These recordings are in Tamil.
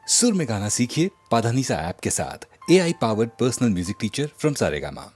सुर में गाना सीखिए पाधानीसा ऐप के साथ। AI powered personal music teacher from Saregama.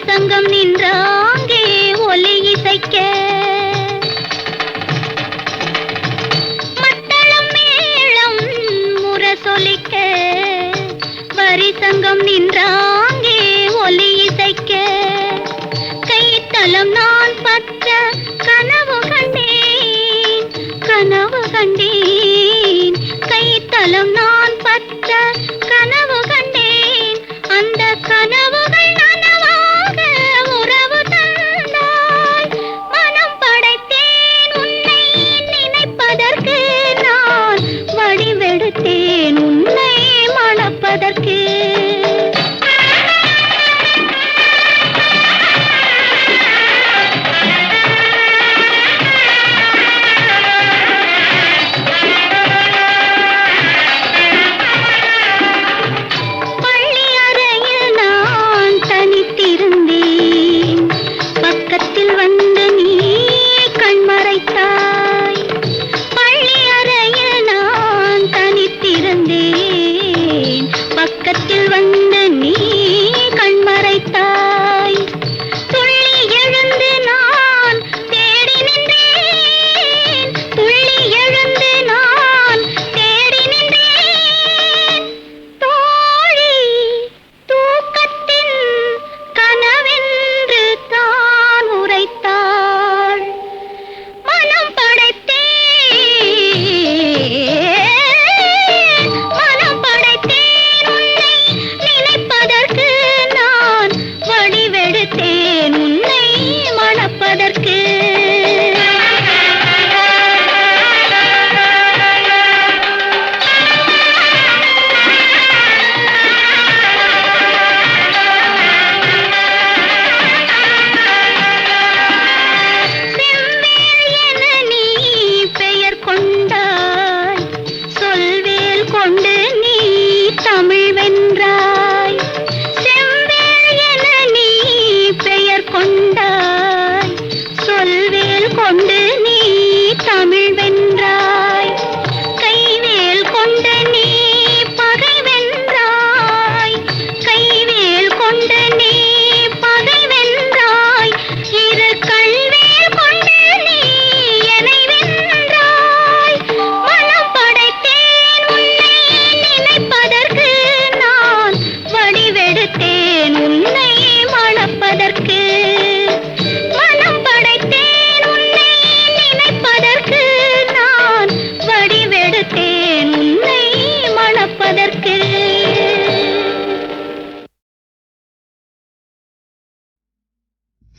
சங்கம் நின்றாங்கே ஒலி இசைக்க மத்தளம் மேளம் முரசொலிக்க வரி சங்கம் நின்றாங்கே ஒலி இசைக்க கைத்தலம் நான் பற்ற கனவு கண்டேன் கைத்தலம் நான் பற்ற கனவு கண்டேன் அந்த கனவுகள் உன்னை மணப்பதற்கு பள்ளி அறையில் நான் தனித்திருந்தேன் பக்கத்தில் வந்து நீ கண்மறைத்தாய் பக்கத்தில் வந்து நீ கண்மறைத்தாய் துள்ளி எழுந்து நான் தேடி நின்றேன் தோழி தூக்கத்தின் கனவென்று தான் உரைத்தாள் மனம் படைத்தேன் உன்னை மணப்பதற்கு செவ்வேல் என நீ பெயர் கொண்டாய் சொல்வேல் கொண்டு நீ தமிழ் வென்றாய் கொண்டாய் சொல்வேல் கொண்டு நீ தமிழ் வென்றாய் கைவேல் கொண்டு நீ பகை வென்றாய் இரு கல்வேல் கொண்டு நீ என்னை வென்றாய் மனம் படைத்தேன் உன்னை நினைப்பதற்கு நான் வடிவெடுத்தேன் உன்னை மணப்பதற்கு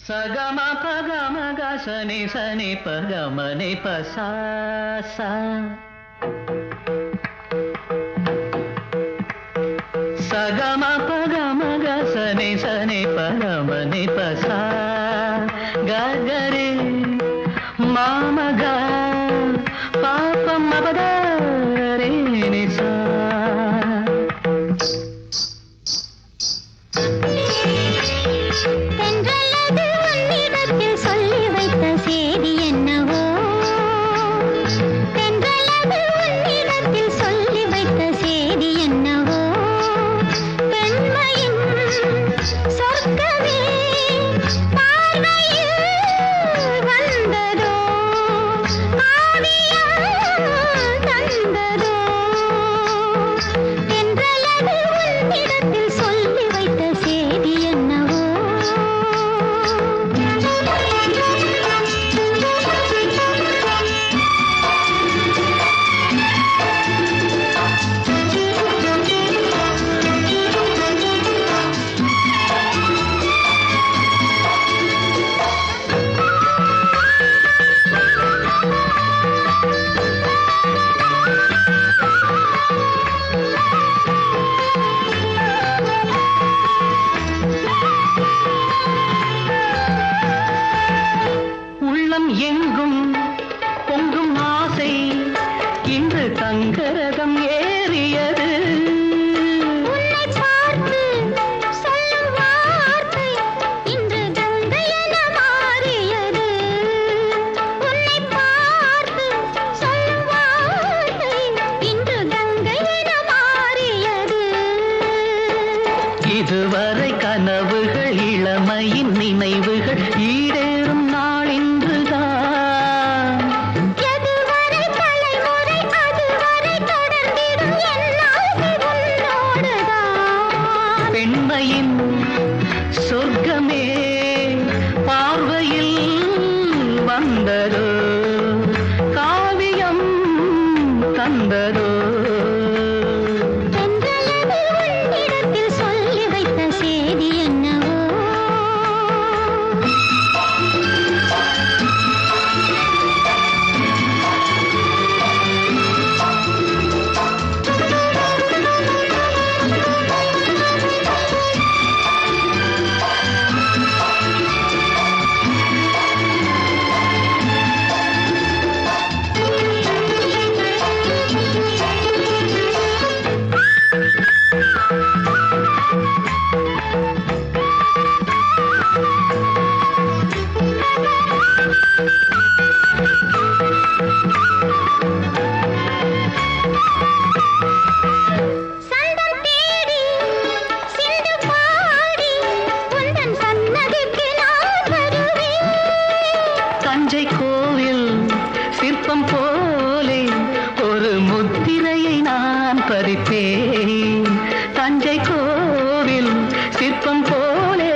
சகம பகம கசனி சனி பகமனி பசா சகம பகம கசனி சனி பகமனி பசா கரி மாமக பாபம் மபதரே நிசா சொர்க்கமே பார்வையில் எங்கும் பொங்கும் ஆசை இன்று தங்கரதம் ஏறியது. உன்னை பார்த்து சொல்லும் வார்த்தை இன்று கங்கை என மாறியது. உன்னை பார்த்து சொல்லும் வார்த்தை இன்று கங்கை என மாறியது. இதுவரை கனவுகள் இளமையின் நினைவுகள் ஈடேறும் நாள் இன்றுதான். எதுவரை தலைமுறை அதுவரை தொடர்ந்திடும் என் ஆசை உன்னோடுதான். பெண்மையின் சொர்க்கமே பார்வையில் வந்ததோ, காவியம் தந்ததோ. தென்றலது உன்னிடத்தில் சொல்லி வைத்த செய்தி என்னவோ. சந்தம் தேடி சிந்து பாடி உந்தன் சன்னதிக்கு நான் வருவேன். தஞ்சை கோவில் சிற்பம் போலே ஒரு முத்திரையை நான் பதிப்பேன். தஞ்சை கோவில் சிற்பம் போலே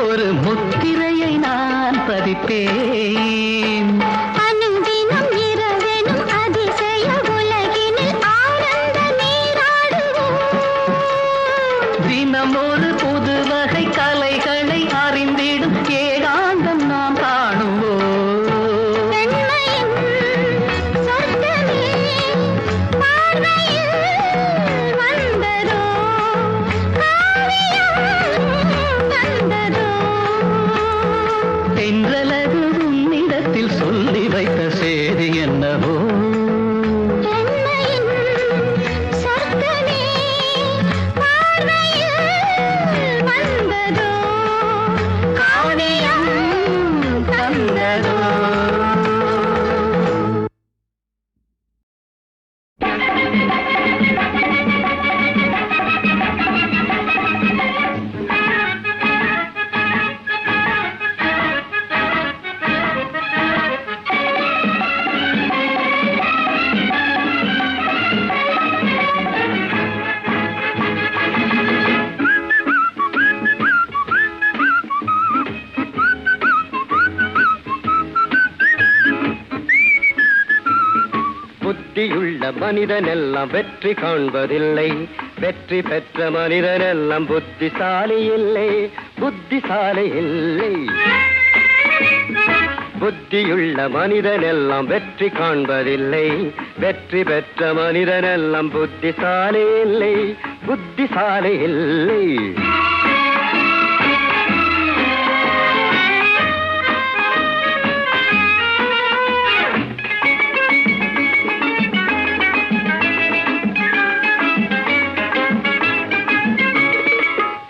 ஒரு முத்திரையை நான் பதிப்பேன். அனுதினம் இரவெனும் அதிசய உலகினில் ஆனந்த நீராடுவோம். தினம் ஒரு புது வகை கலைகளை அறிந்திடும் ஏகாந்தம் நாம் காணுவோம். பெண்மையின் சொர்க்கமே பார்வையில் வந்ததோ, காவியம் தந்ததோ. தென்றலது உன்னிடத்தில் சொல்லி வைத்த செய்தி என்னவோ. பெண்மையின் சொர்க்கமே பார்வையில் வந்ததோ, காவியம் தந்ததோ. புத்தியுள்ள மனிதனெல்லாம் வெற்றி காண்பதில்லை, வெற்றி பெற்ற மனிதனெல்லாம் புத்திசாலி இல்லை, புத்திசாலி இல்லை. புத்தியுள்ள மனிதனெல்லாம் வெற்றி காண்பதில்லை, வெற்றி பெற்ற மனிதனெல்லாம் புத்திசாலி இல்லை, புத்திசாலி இல்லை.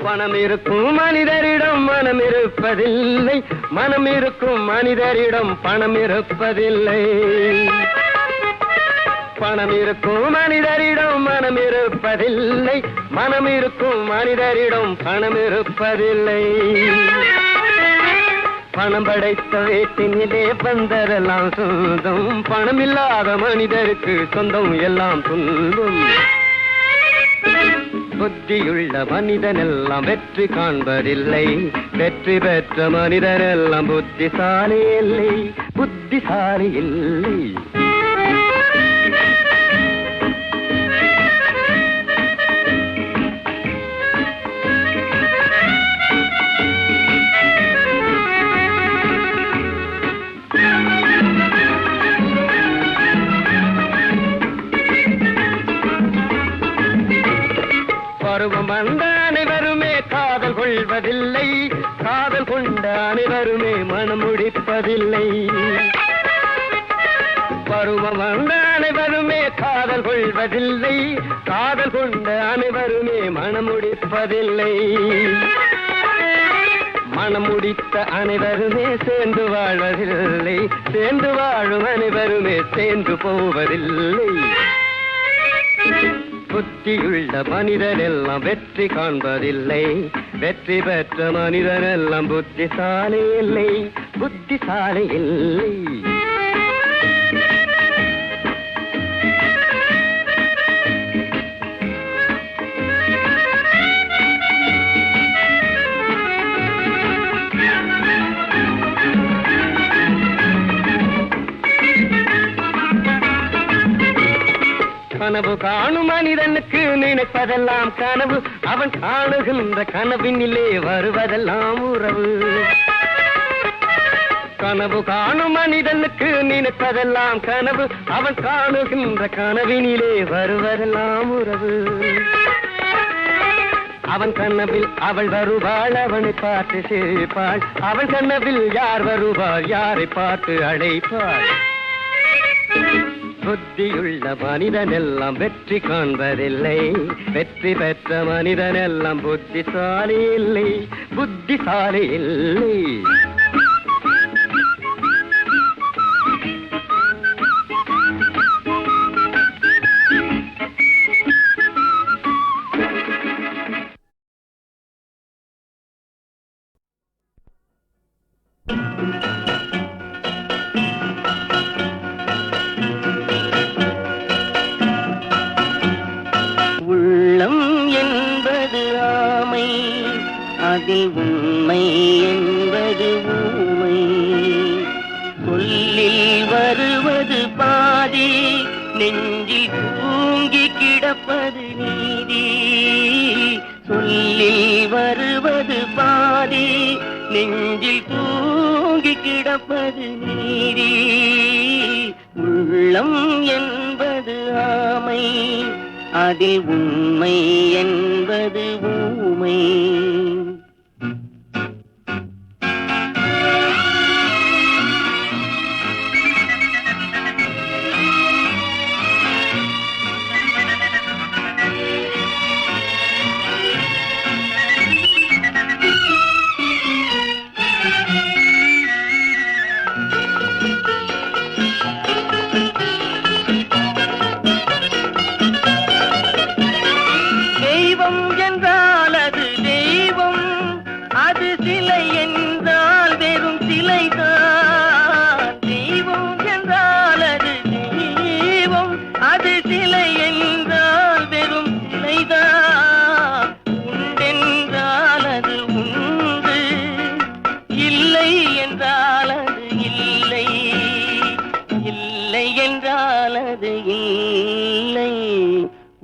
பணம் இருக்கும் மனிதரிடம் மனம் இருப்பதில்லை, மனம் இருக்கும் மனிதரிடம் பணம் இருப்பதில்லை. பணம் இருக்கும் மனிதரிடம் மனம் இருப்பதில்லை, மனம் இருக்கும் மனிதரிடம் பணம் இருப்பதில்லை. பணம் படைத்த வீட்டினிலே வந்தரெல்லாம் சொந்தம், பணம் இல்லாத மனிதருக்கு சொந்தம் எல்லாம் துன்பம். புத்தியுள்ள மனிதனெல்லாம் வெற்றி காண்பதில்லை, வெற்றி பெற்ற மனிதனெல்லாம் புத்திசாலி இல்லை, புத்திசாலி இல்லை. பருவம் வந்த அனைவருமே காதல் கொள்வதில்லை, காதல் கொண்ட அனைவருமே மனம் முடிப்பதில்லை. பருவம் வந்த அனைவருமே காதல் கொள்வதில்லை. காதல் கொண்ட அனைவருமே மனம் முடிப்பதில்லை. மனம் முடித்த அனைவருமே சேர்ந்து வாழ்வதில்லை. சேர்ந்து வாழும் அனைவருமே சேர்ந்து போவதில்லை. புத்தியுள்ள மனிதன் எல்லாம் வெற்றி காண்பதில்லை. வெற்றி பெற்ற மனிதன் எல்லாம் புத்திசாலி இல்லை. புத்திசாலி இல்லை. கனவு காணும் மனிதனுக்கு நினைப்பதெல்லாம் கனவு. அவன் காணுகின்ற கனவினிலே வருவதெல்லாம் உறவு. கனவு காணும் மனிதனுக்கு நினைப்பதெல்லாம் கனவு. அவன் காணுகின்ற கனவினிலே வருவதெல்லாம் உறவு. அவன் கனவில் அவள் வருவாள், அவனை பார்த்து சிரிப்பாள். அவன் கனவில் யார் வருவாள், யாரை பார்த்து அழைப்பாள். புத்தியுள்ள மனிதன் எல்லாம் வெற்றி காண்பதில்லை. வெற்றி பெற்ற மனிதன் எல்லாம் புத்திசாலி இல்லை. புத்திசாலி இல்லை. அதில் உண்மை என்பது ஊமை. சொல்லில் வருவது பாதி, நெஞ்சில் தூங்கி கிடப்பது நீதி. சொல்லில் வருவது பாதி, நெஞ்சில் தூங்கி கிடப்பது நீதி. உள்ளம் என்பது ஆமை, அதில் உண்மை என்பது ஊமை.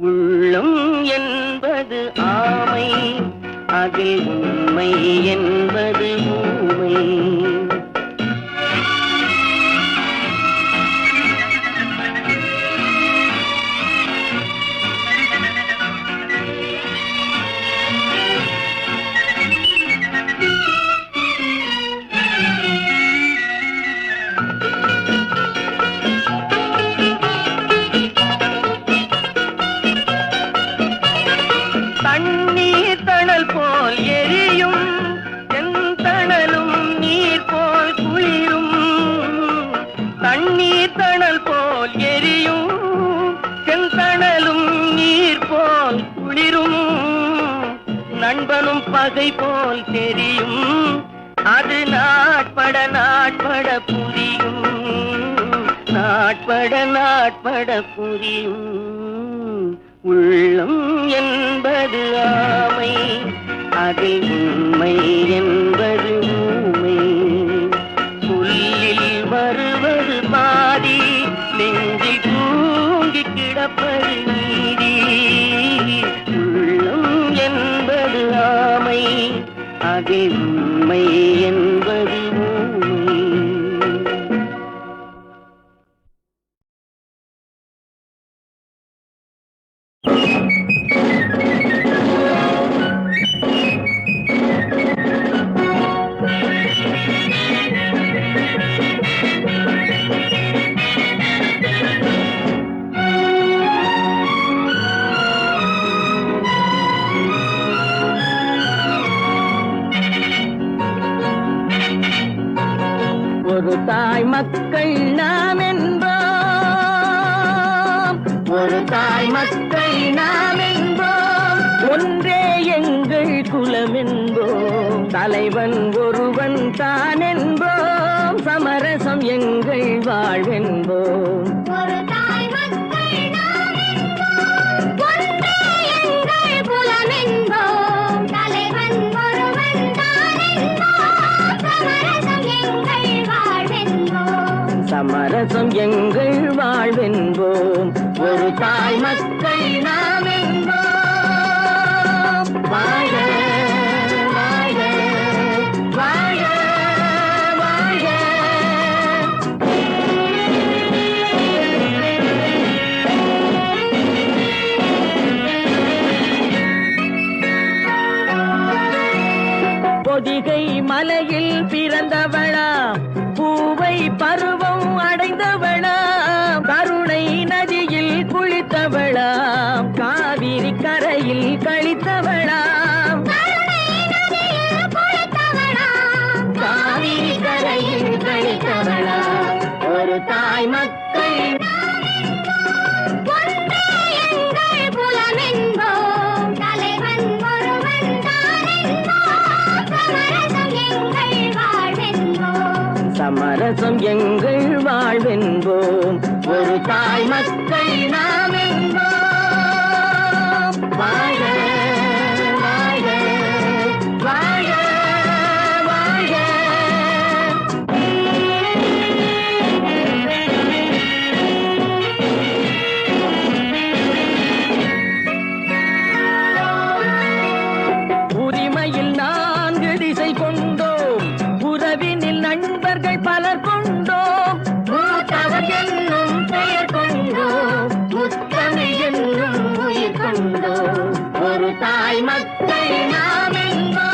உள்ளம் என்பது ஆமை, அதில் உண்மை என்பது ஊமை. நண்பனும் பகை போல் தெரியும், அது நாட்பட நாட்பட புரியும். நாட்பட நாட்பட புரியும். உள்ளம் என்பது ஆமை, அதில் உண்மை என்பது ஊமை. சொல்லில் வருவது பாதி, நெஞ்சில் தூங்கி கிடப்பது நீதி. உள்ளம் என்பது ஆமை, அதில் உண்மை என்பது ஊமை. ஒரு தாய் மக்கள் நாம் என்போம், ஒரு தாய் மக்கள் நாம் என்போம், ஒன்றே எங்கள் குலம் என்போம், தலைவன் ஒருவன் தான் என்போம், சமரசம் எங்கள் வாழ்வென்போம். ஒரு தாய் மக்கள் நாம் என்போம், ஒன்றே எங்கள் குலம் என்போம், தலைவன் ஒருவன் தான் என்போம், சமரசம் எங்கள் வாழ்வென்போம். சமரசம் எங்கள் வாழ்வென்போம். ஒரு தாய் மக்கள் நாம் என்போம். வாழ வாழ வாழ வாழ. பொதிகை மலையில் பிறந்தவளா, பூவை பருவம் அடைந்தவளா, கருணை நதியில் குளித்தவளா, காவிரி கரையில் கழித்தவளா, காவிரி கரையில் கழித்தவளா. ஒரு தாய் மக்கள் ஒன்றே எங்கள் குலம் என்போம், தலைவன் ஒருவன் தான் என்போம், சமரசம் எங்கள் வாழ்வென்போம். சமரசம் எங்கள் வாழ்வென்போம். ஒரு தாய் மக்கள் நாம் என்போம். வாழ வாழ வாழ வாழ. உரிமையில் 4 திசை கொண்டோம், உறவினில் நண்பர்கள் பலர் கொண்டோம், மூத்தவர் என்னும் பெயர் கொண்டோம், முத்தமிழ் என்னும் உயிர் கொண்டோம். ஒரு தாய் மக்கள் நாம் என்போம்.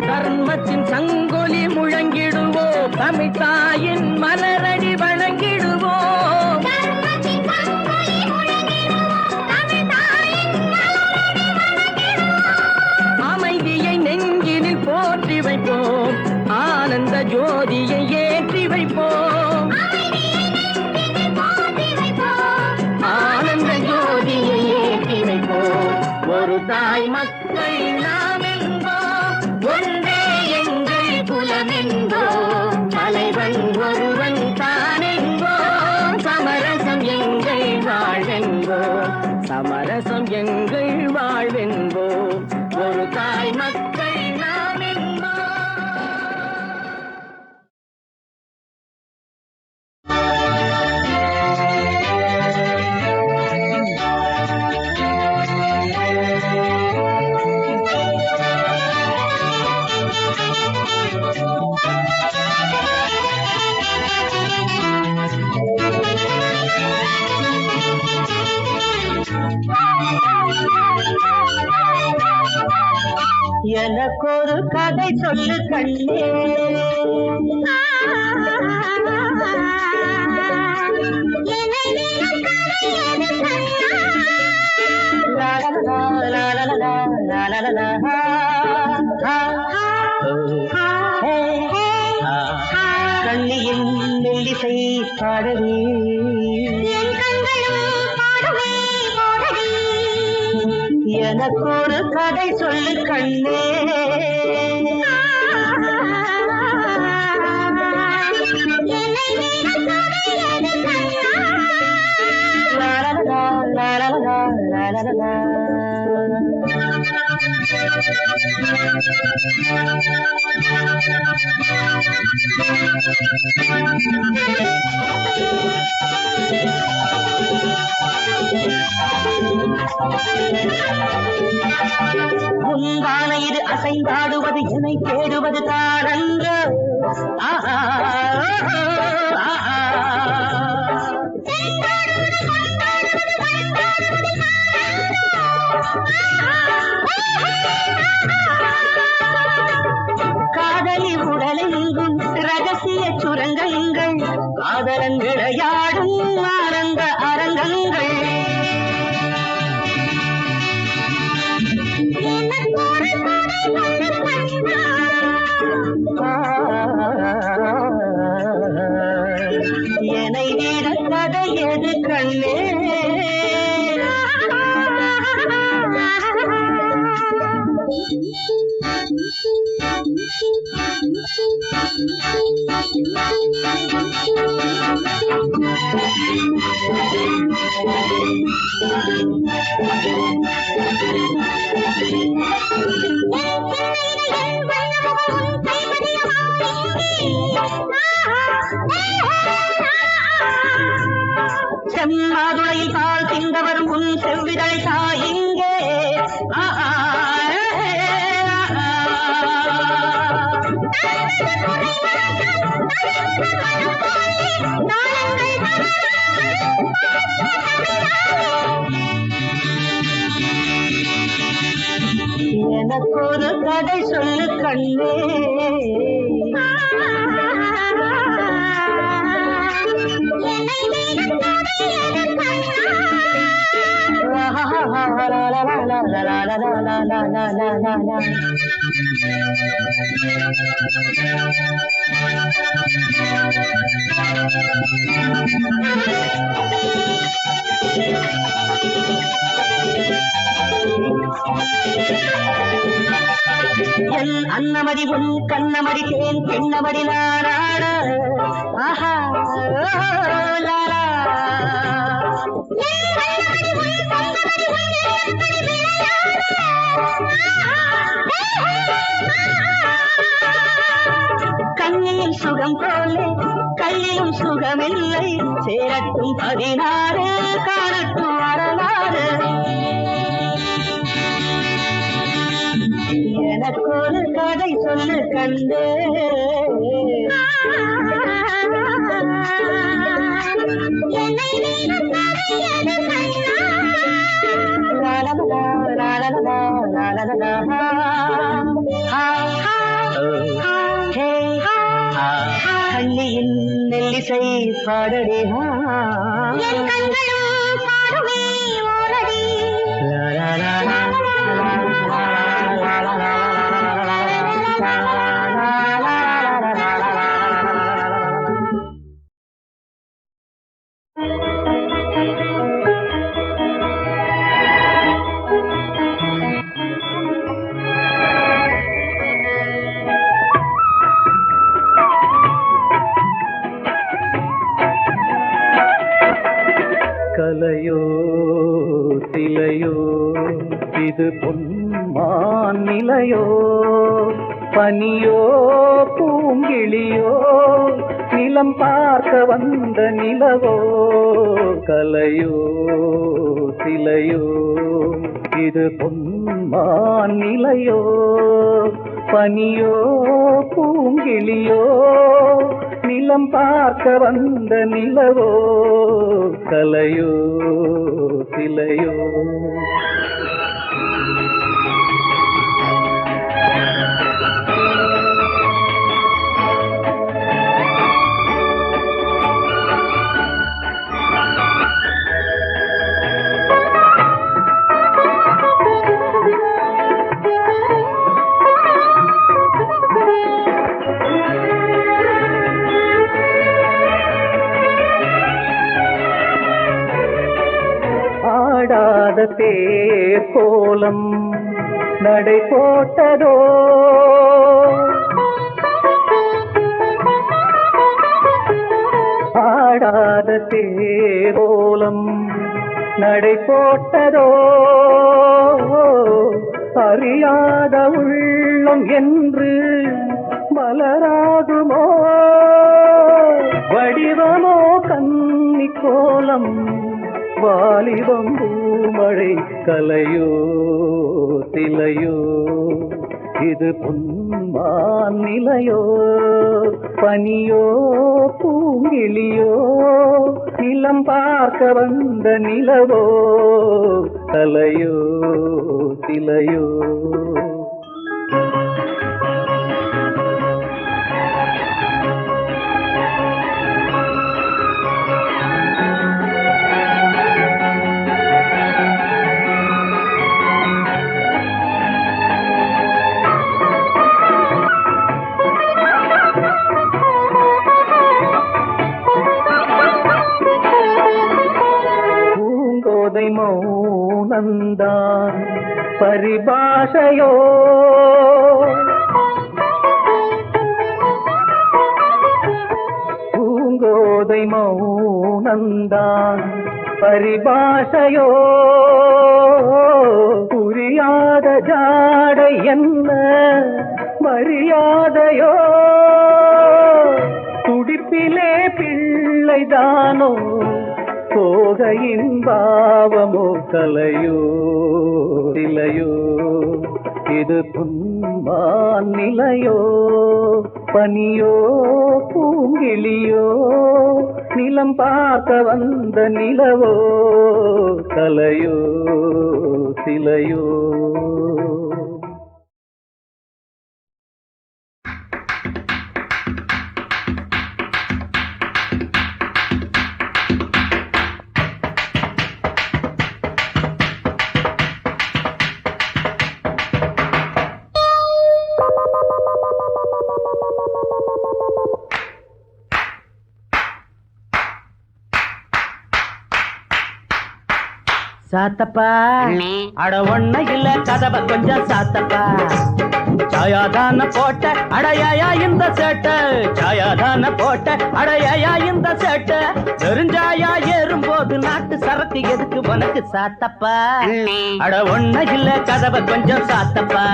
தர்மத்தின் சங்கொலி முழங்கிடுவோம், தமிழ் தாயின் மலரடி வணங்கிடுவோம், தர்மத்தின் சங்கொலி முழங்கிடுவோம், தமிழ் தாயின் மலரடி வணங்கிடுவோம். அமைதியை நெஞ்சினில் போற்றி வைப்போம், ஆனந்த ஜோதியை ஏற்றி வைப்போம், அமைதியை நெஞ்சினில் போற்றி வைப்போம், ஆனந்த ஜோதியை ஏற்றி வைப்போம். ஒரு தாய் மக்கள் நாம் என்போம், ஒன்றே எங்கள் குலம் என்போம், தலைவன் ஒருவன் தான் என்போம், சமரசம் எங்கள் வாழ்வென்போம், சமரசம் எங்கள் வாழ்வென்போம். ஒரு தாய் மக்கள் நாம் என்போம். எனக்கொரு கதை சொல்லு கண்ணே, கண்ணியின் மெல்லிசை பாடவே, எனக்கொரு கதை சொல்லு கண்ணே. உன்பான இது அசைந்தாடுவது என்னை தேடுவது தானன்ற காதலி உடலெங்கும் ரகசிய சுரங்கங்கள் காதலன் விளையாடும் ஆனந்த அரங்கங்கள் என்னை விட கதை எது கண்ணே செம்மாதுளையில் பால் திங்கவரும் உன் செவ்விதழை தாயிங்கே எனக்கு ஒரு கதை சொல்லு கண்ணே என் அன்னமதி உன் கண்ணமடி தேன் பெண்ணமடி நாடாட ஆஹா லாலா கண்ணியின் சுகம் போலே கையிலும் சுகமில்லை சேரட்டும் 16 காணட்டும் வரலாறு எனக்கு ஒரு கதை சொல்லு கண்டு கண்ணியின் நெல்லிசை பாடடி கலையோ சிலையோ இது பொன்மான் நிலையோ பனியோ பூங்கிளியோ நிலம் பார்க்க வந்த நிலவோ கலையோ சிலையோ இது பொன்மான் நிலையோ பனியோ பூங்கிளியோ நிலம் பார்க்க வந்த நிலவோ கலையோ சிலையோ தேர் கோலம் நடை போட்டதோ ஆடாத தேர் கோலம் நடை போட்டதோ அறியாத உள்ளம் என்று மலராகுமோ வடிவமோ கன்னி கோலம் வாலிபம் பூமழை கலையோ சிலையோ இது பொன்மான் நிலையோ பனியோ பூங்கிளியோ நிலம் பார்க்க வந்த நிலவோ கலையோ சிலையோ பூங்கோதை மௌனந்தான் பரிபாஷையோ பூங்கோதை மௌனந்தான் பரிபாஷையோ புரியாத ஜாடை என்ன மரியாதையோ துடிப்பிலே பிள்ளைதானோ போகையின் பாவமோ கலையோ இலையோ இது புன்மான் நிலையோ பனியோ பூங்கிளியோ நிலம் பார்க்க வந்த நிலவோ கலையோ சிலையோ சாத்தப்பா அட ஒண்ண இல்ல கதவை கொஞ்சம் சாத்தப்பா சாயாதான போட்ட அடையா இந்த சேட்ட சாயாதான போட்ட அடையா இந்த சேட்ட தெரிஞ்சாயா ஏறும்போது நாட்டு சரக்கு எதுக்கு உனக்கு சாத்தப்பா அட ஒண்ண இல்ல கதவை கொஞ்சம் சாத்தப்பா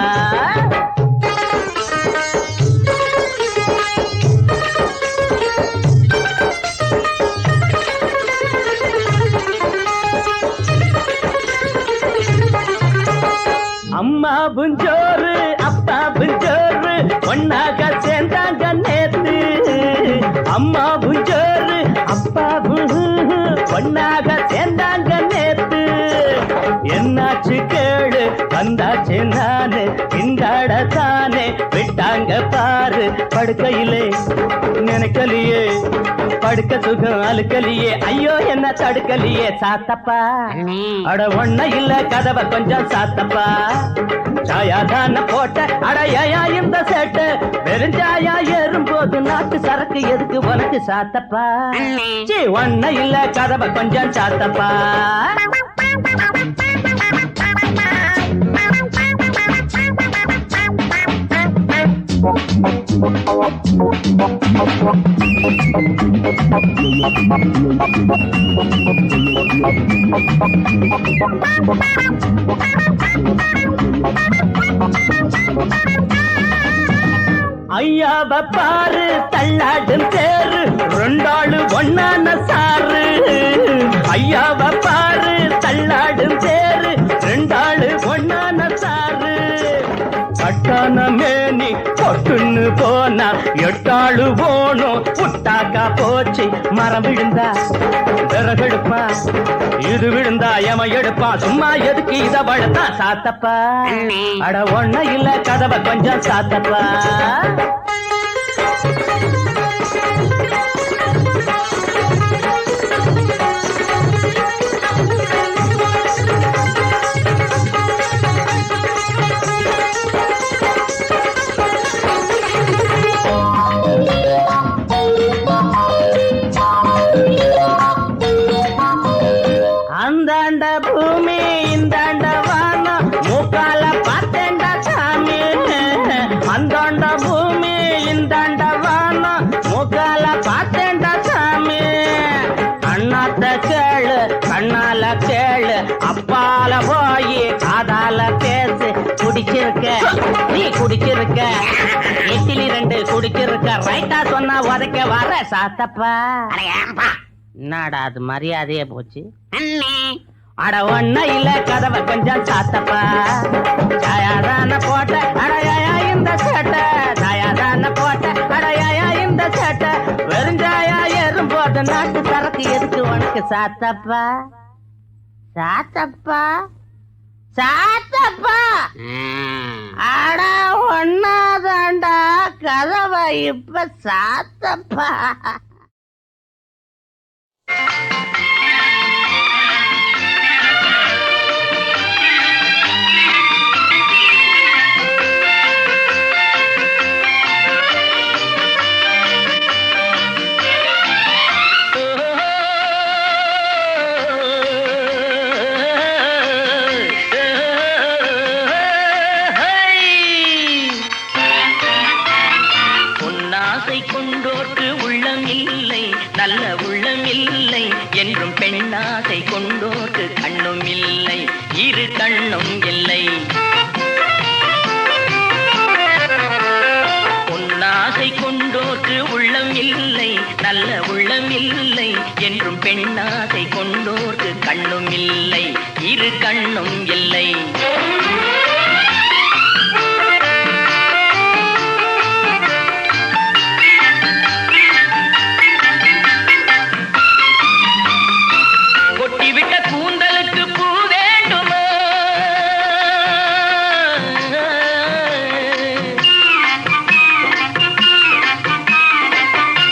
அம்மா புஞ்சோறு அப்பா புஞ்சோறு ஒன்னாக சேர்ந்தாங்க நேத்து அம்மா புஞ்சோறு அப்பா ஒன்னாக சேர்ந்தாங்க நேத்து என்னாச்சு கேளு வந்தாச்சு நானு திண்டாட தானே விட்டாங்க பாரு படுக்கையிலே நினைக்கலையே படுக்க சுகம் அழுக்கலியே ஐயோ என்ன தடுக்கலியே சாத்தப்பா அட ஒண்ண இல்ல கதவை கொஞ்சம் சாத்தப்பா சாயாதான போட்ட அடையா இந்த சேட்டு வெறுஞ்சாயா ஏறும்போது நாட்டு சரக்கு எதுக்கு உனக்கு சாத்தப்பா ஒண்ண இல்ல கதவை கொஞ்சம் சாத்தப்பா ஐயாவ பாரு தள்ளாடும் தேரு ரெண்டாளு ஒன்னான சாரு ஐயாவ பாரு தள்ளாடும் தேரு ரெண்டாளு ஒன்னான சாரு பட்டான மேனி பொட்டுன்னு போனா எட்டாளு போனோம் புட்டாக்கா போச்சு மரம் விழுந்தா விறகெடுப்பா இது விழுந்தா எம எடுப்பா சும்மா எதுக்கு இத வளர்த்தா சாத்தப்பா அட ஒண்ண இல்ல கதவை கொஞ்சம் சாத்தப்பா அந்தாண்ட பூமி இந்தாண்ட வானம் மூக்கால பார்த்தேன்டா சாமி அந்தாண்ட பூமி இந்தாண்ட வானம் மூக்கால பார்த்தேன்டா சாமி அண்ணாத்த கேளு கண்ணால கேளு அப்பால போய் காதால பேசு குடிச்சிருக்க நீ குடிச்சிருக்க எட்டிலி ரெண்டு குடிச்சிருக்க ரைட்டா சொன்னா உதைக்க வர சாத்தப்பா என்னடா அது மரியாதையே போச்சு அட ஒண்ண இல்ல கதவை கொஞ்சம் சாத்தப்பா சாயாதான போட்ட அடையா இந்த சேட்ட சாயாதான போட்ட அடையா இந்த சேட்ட வெறுஞ்சாயா ஏறும்போது நாட்டு சரக்கு எதுக்கு உனக்கு சாத்தப்பா சாத்தப்பா சாத்தப்பா அட ஒன்னாதாண்டா கதவை இப்ப சாத்தப்பா கொண்டோர்க்கு உள்ளம் இல்லை, நல்ல உள்ளம் இல்லை என்றும் பெண்ணாசை கொண்டோர்க்கு கண்ணும் இல்லை, இரு கண்ணும் இல்லை. பொன்னாசை கொண்டோர்க்கு உள்ளம் இல்லை, நல்ல உள்ளம் இல்லை என்றும் பெண்ணாசை கொண்டோர்க்கு கண்ணும் இல்லை, இரு கண்ணும் இல்லை. கொட்டிவிட்ட கூந்தலுக்கு பூ வேண்டுமா,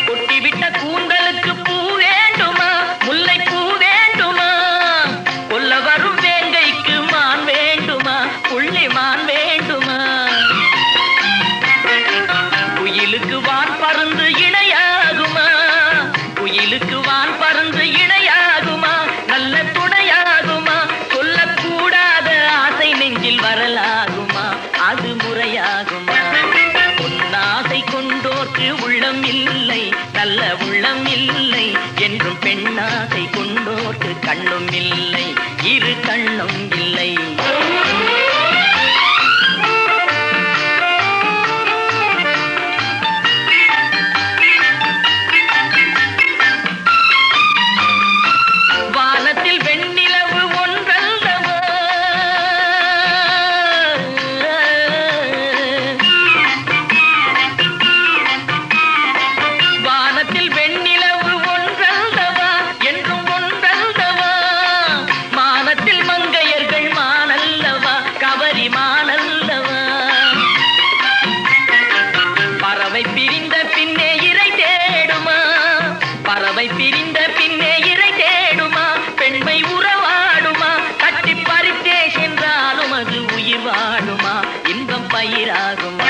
கொட்டிவிட்ட கூந்தலுக்கு பூ வேண்டுமா, முல்லை பூ வேண்டுமா, கொல்ல வரும் வேங்கைக்கு மான் வேண்டுமா, புள்ளி மான் வேண்டுமா, குயிலுக்கு வான் பறந்து இணையாகுமா, குயிலுக்கு வான் பறந்து இணையாகுமா, நல்ல துணையாகுமா, சொல்லக்கூடாத ஆசை நெஞ்சில் வரலாகுமா, அது முறையாகுமா. பொன்னாசை கொண்டோர்க்கு உள்ளம் இல்லை, நல்ல உள்ளம் இல்லை என்றும் பெண்ணாசை கொண்டோர்க்கு கண்ணும் இல்லை, இரு கண்ணும் இல்லை. வானத்தில் வெண்ணிலவு ஒன்றல்லவா, வானத்தில் வெண்ணிலவு ஒன்றல்லவா என்றும் ஒன்றல்லவா, மானத்தில் மங்கையர்கள் மானல்லவா, கவரி மானல்லவா, பறவை பிரிந்த பின்னே இறை தேடுமா, பறவை பிரிந்த பின்னே இறை தேடுமா, பெண்மை உறவாடுமா, கட்டி பறித்தே சென்றாலும் அது உயிர் வாடுமா, இன்பம் பயிராகுமா.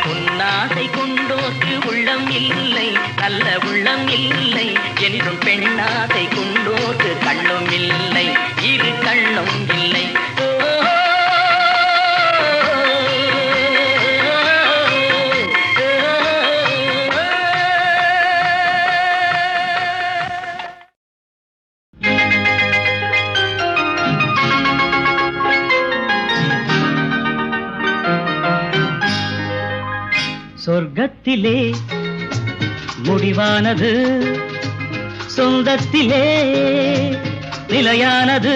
பொன்னாசை கொண்டோர்க்கு உள்ளம் இல்லை, நல்ல உள்ளம் இல்லை என்றும் பெண்ணாசை கொண்டோர்க்கு கண்ணும் இல்லை, இரு கண்ணும் இல்லை. சொர்க்கத்திலே முடிவானது, சொந்தத்திலே நிலையானது,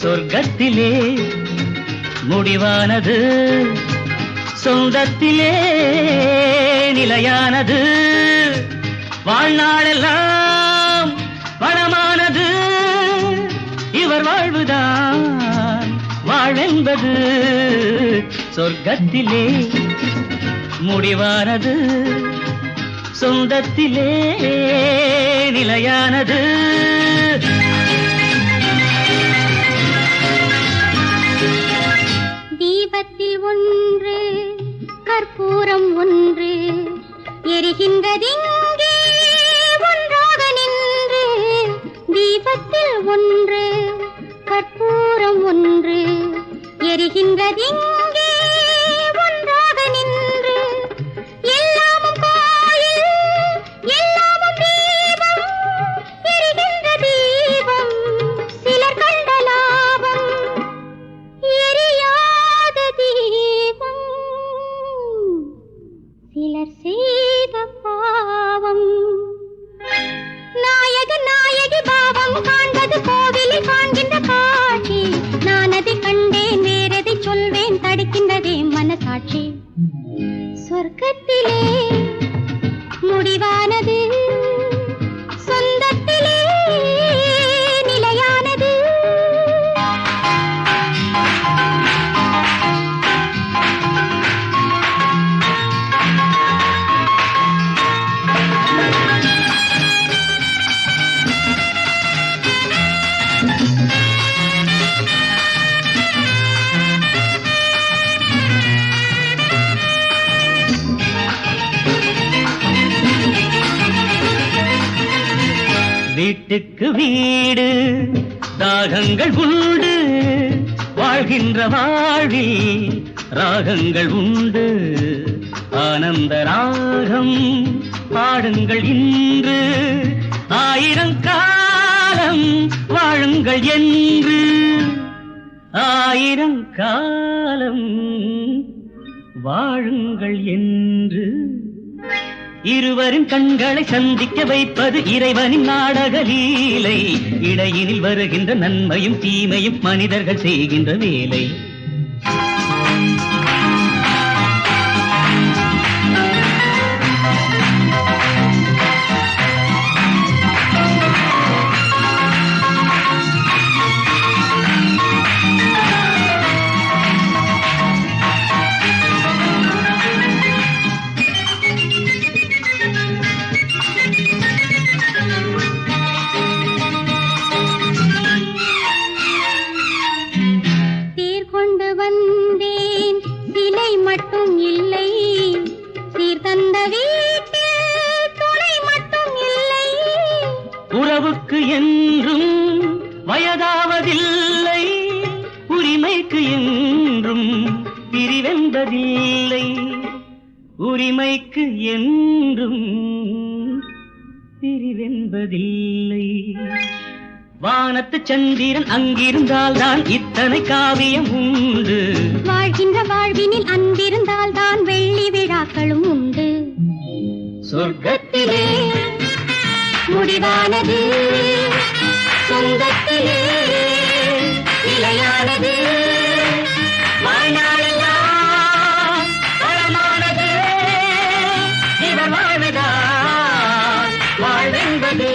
சொர்க்கத்திலே முடிவானது, சொந்தத்திலே நிலையானது, வாழ்நாளெல்லாம் வளமானது, இவர் வாழ்வுதான் வாழ்வென்பது, சொர்க்கத்திலே முடிவானது, சொந்தத்திலே நிலையானது. தீபத்தில் ஒன்று கற்பூரம் ஒன்று எரிகின்றதிங்கே ஒன்றாக நின்று, தீபத்தில் ஒன்று கற்பூரம் ஒன்று எரிகின்றதிங்கே ஒன்றாக நின்று, எல்லாமும் கோயில் எல்லாமும் தீபம், எரிகின்ற தீபம் சிலர் கண்ட லாபம், எரியாத தீபம் சிலர் செய்த பாவம். நாயகன் நாயகி பாவம் காண்பது கோவிலில் காண்கின்ற காட்சி, நான் அதை கண்டேன் வேறதை சொல்வேன் தடுக்கின்றதே மனசாட்சி. சொர்க்கத்திலே முடிவானது, சொந்தத்திலே நிலையானது. வீட்டுக்கு வீடு தாகங்கள் உண்டு, வாழ்கின்ற வாழ்வில் ராகங்கள் உண்டு, ஆனந்த ராகம் பாடுங்கள் இன்று, ஆயிரம் காலம் வாழுங்கள் என்று, ஆயிரம் காலம் வாழுங்கள் என்று. இருவரின் கண்களை சந்திக்க வைப்பது இறைவனின் நாடக லீலை. இடையினில் வருகின்ற நன்மையும் தீமையும் மனிதர்கள் செய்கின்ற வேலை. உறவுக்கு என்றும் வயதாவதில்லை, உரிமைக்கு என்றும் பிரிவென்பதில்லை, உரிமைக்கு என்றும் பிரிவென்பதில்லை. வானத்து சந்திரன் அங்கிருந்தால் தான் இத்தனை காவியம் உண்டு. வாழ்கின்ற வாழ்வினில் அன்பிருந்தால் தான் வெள்ளி விழாக்களும் உண்டு. சொர்க்கத்திலே முடிவானது, சொந்தத்திலே நிலையானது, வாழ்நாளெல்லாம் வளமானது. இவர் வாழ்வதால் வாழ்வென்பது